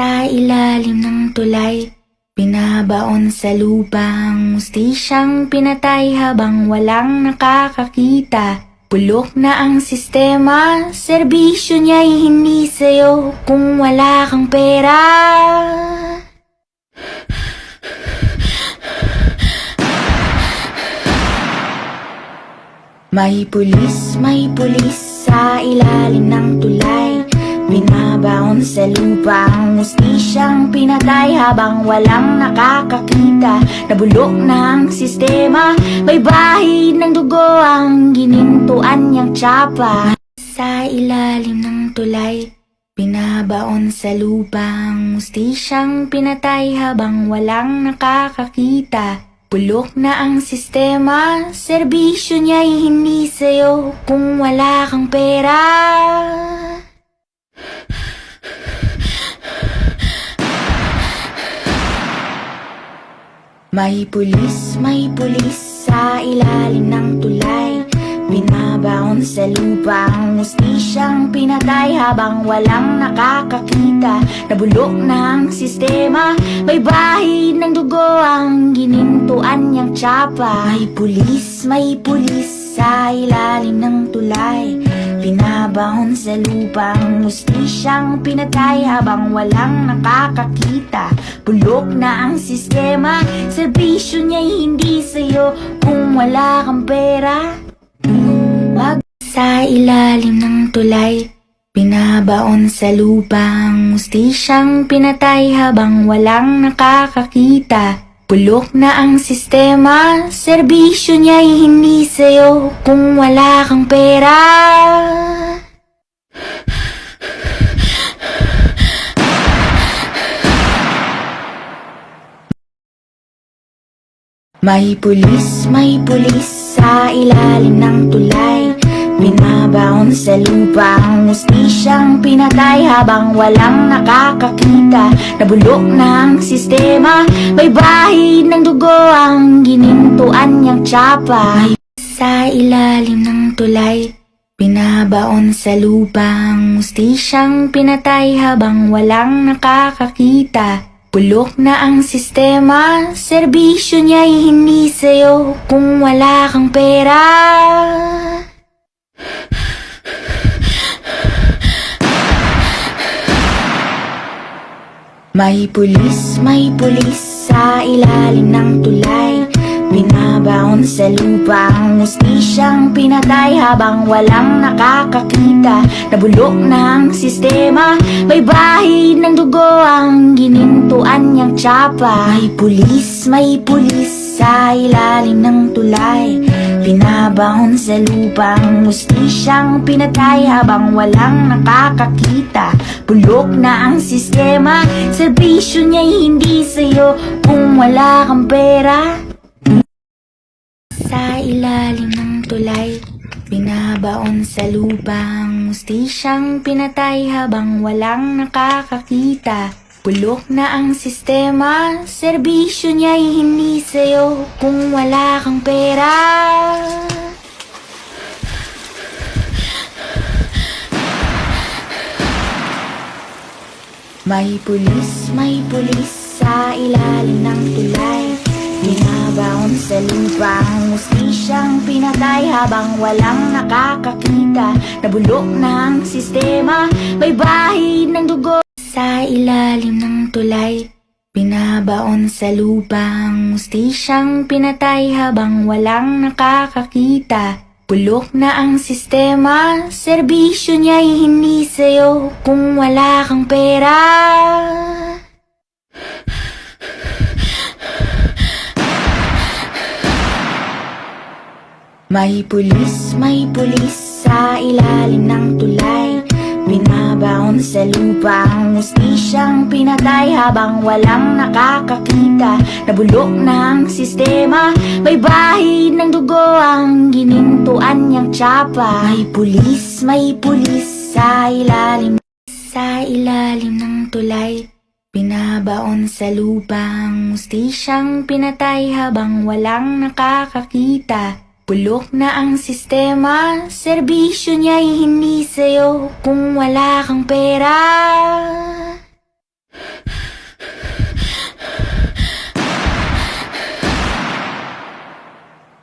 Sa ilalim ng tulay, binabaon sa lupang mustisyang pinatay habang walang nakakakita. Bulok na ang sistema, serbisyo niya'y hindi sa'yo kung wala kang pera. May pulis sa ilalim ng tulay. Binabaon sa lupa ang mustisyang pinatay habang walang nakakakita. Nabulok na ang sistema, may bahid ng dugo ang ginintuan niyang tsapa. Sa ilalim ng tulay, binabaon sa lupa ang mustisyang pinatay habang walang nakakakita. Bulok na ang sistema, serbisyo niya'y hindi sa'yo kung wala kang pera. May pulis sa ilalim ng tulay. Binabaon sa lupa ang mustisyang pinatay habang walang nakakakita. Nabulok na ang sistema, may bahid ng dugo ang ginintuan niyang tsapa. May pulis sa ilalim ng tulay. Binabaon sa lupa ang mustisyang pinatay habang walang nakakakita. Bulok na ang sistema, serbisyo niya'y hindi sa'yo kung wala kang pera. Sa ilalim ng tulay, binabaon sa lupa ang mustisyang pinatay habang walang nakakakita. Bulok na ang sistema, serbisyo niya'y hindi sa'yo kung wala kang pera. May pulis sa ilalim ng tulay. Binabaon sa lupa ang mustisyang pinatay habang walang nakakakita. Nabulok na ang sistema, may bahid ng dugo ang ginintuan niyang tsapa. Sa ilalim ng tulay, binabaon sa lupa ang mustisyang pinatay habang walang nakakakita. Bulok na ang sistema, serbisyo niya'y hindi sa'yo kung wala kang pera. May pulis sa ilalim ng tulay. Binabaon sa lupa ang mustisyang pinatay habang walang nakakakita. Nabulok na ang sistema, may bahid ng dugo ang ginintuan niyang tsapa. May pulis sa ilalim ng tulay. Binabaon sa lupa ang mustisyang pinatay habang walang nakakakita. Bulok na ang sistema, serbisyo niya'y hindi sa'yo kung wala kang pera. Sa ilalim ng tulay, binabaon sa lupa ang mustisyang pinatay habang walang nakakakita. Bulok na ang sistema, serbisyo niya'y hindi sa'yo kung wala kang pera. May pulis sa ilalim ng tulay. Binabaon sa lupa ang mustisyang pinatay habang walang nakakakita. Nabulok na ang sistema, may bahid ng dugo. Sa ilalim ng tulay, binabaon sa lupa ang mustisyang pinatay habang walang nakakakita. Bulok na ang sistema, serbisyo niya'y hindi sa'yo kung wala kang pera. May pulis sa ilalim ng tulay. Binabaon sa lupa ang mustisyang pinatay habang walang nakakakita. Nabulok na ang sistema, may bahid ng dugo ang ginintuan niyang tsapa. May pulis sa ilalim ng tulay. Binabaon sa lupa ang mustisyang pinatay habang walang nakakakita. Bulok na ang sistema, serbisyo niya'y hindi sa'yo kung wala kang pera.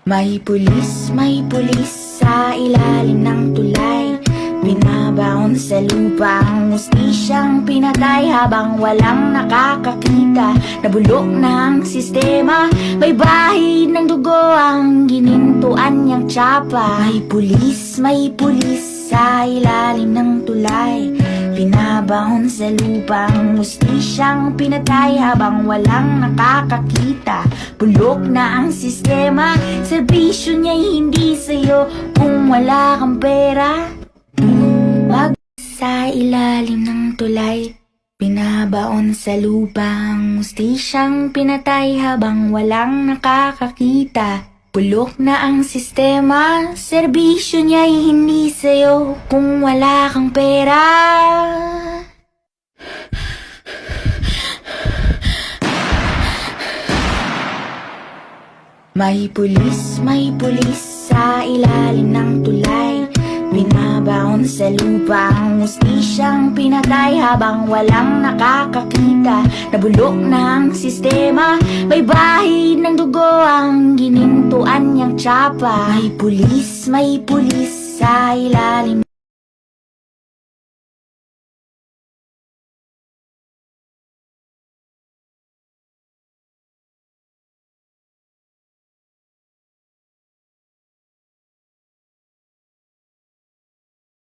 May pulis sa ilalim ng tulay. Binabaon sa lupa ang hustisyang pinatay habang walang nakakakita. Nabulok na ang sistema, may bahid ng dugo ang ginintuan niyang tsapa. May pulis sa ilalim ng tulay. Binabaon sa lupa ang hustisyang pinatay habang walang nakakakita. Bulok na ang sistema, serbisyo niya'y hindi sa'yo kung wala kang pera. Sa ilalim ng tulay, binabaon sa lupa ang hustisyang pinatay habang walang nakakakita. Bulok na ang sistema, serbisyo niya'y hindi sa'yo kung wala kang pera. May pulis sa ilalim ng tulay. Binabaon sa lupa ang hustisyang pinatay habang walang nakakakita. Nabulok na ang sistema, may bahid ng dugo ang ginintuan niyang tsapa. May pulis sa ilalim